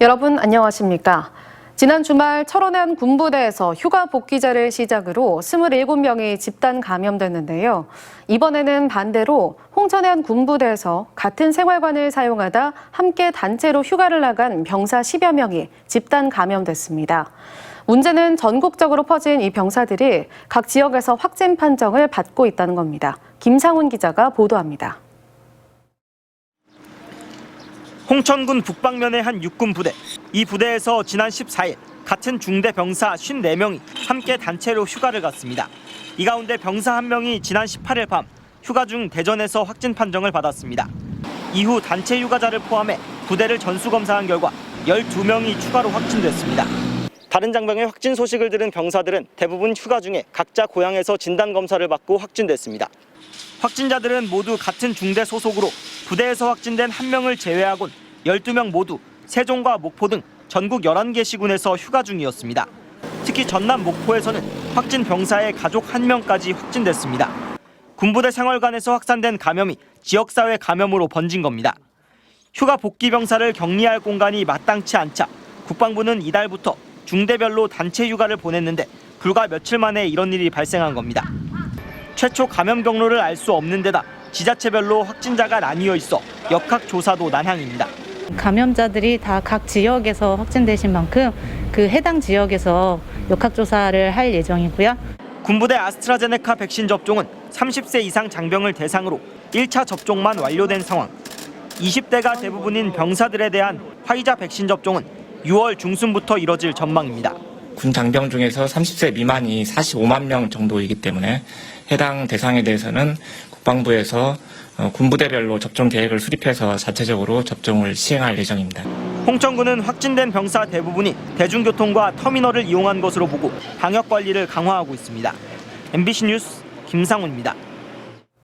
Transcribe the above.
여러분 안녕하십니까? 지난 주말 철원의 한 군부대에서 휴가 복귀자를 시작으로 27명이 집단 감염됐는데요. 이번에는 반대로 홍천의 한 군부대에서 같은 생활관을 사용하다 함께 단체로 휴가를 나간 병사 10여 명이 집단 감염됐습니다. 문제는 전국적으로 퍼진 이 병사들이 각 지역에서 확진 판정을 받고 있다는 겁니다. 김상훈 기자가 보도합니다. 홍천군 북방면의 한 육군 부대. 이 부대에서 지난 14일 같은 중대 병사 54명이 함께 단체로 휴가를 갔습니다. 이 가운데 병사 1명이 지난 18일 밤 휴가 중 대전에서 확진 판정을 받았습니다. 이후 단체 휴가자를 포함해 부대를 전수검사한 결과 12명이 추가로 확진됐습니다. 다른 장병의 확진 소식을 들은 병사들은 대부분 휴가 중에 각자 고향에서 진단검사를 받고 확진됐습니다. 확진자들은 모두 같은 중대 소속으로 부대에서 확진된 1명을 제외하곤 12명 모두 세종과 목포 등 전국 11개 시군에서 휴가 중이었습니다. 특히 전남 목포에서는 확진 병사의 가족 1명까지 확진됐습니다. 군부대 생활관에서 확산된 감염이 지역사회 감염으로 번진 겁니다. 휴가 복귀 병사를 격리할 공간이 마땅치 않자 국방부는 이달부터 중대별로 단체 휴가를 보냈는데 불과 며칠 만에 이런 일이 발생한 겁니다. 최초 감염 경로를 알 수 없는 데다 지자체별로 확진자가 나뉘어 있어 역학조사도 난항입니다. 감염자들이 다 각 지역에서 확진되신 만큼 그 해당 지역에서 역학조사를 할 예정이고요. 군부대 아스트라제네카 백신 접종은 30세 이상 장병을 대상으로 1차 접종만 완료된 상황. 20대가 대부분인 병사들에 대한 화이자 백신 접종은 6월 중순부터 이뤄질 전망입니다. 군 장병 중에서 30세 미만이 45만 명 정도이기 때문에 해당 대상에 대해서는 국방부에서 군부대별로 접종 계획을 수립해서 자체적으로 접종을 시행할 예정입니다. 홍천군은 확진된 병사 대부분이 대중교통과 터미널을 이용한 것으로 보고 방역 관리를 강화하고 있습니다. MBC 뉴스 김상훈입니다.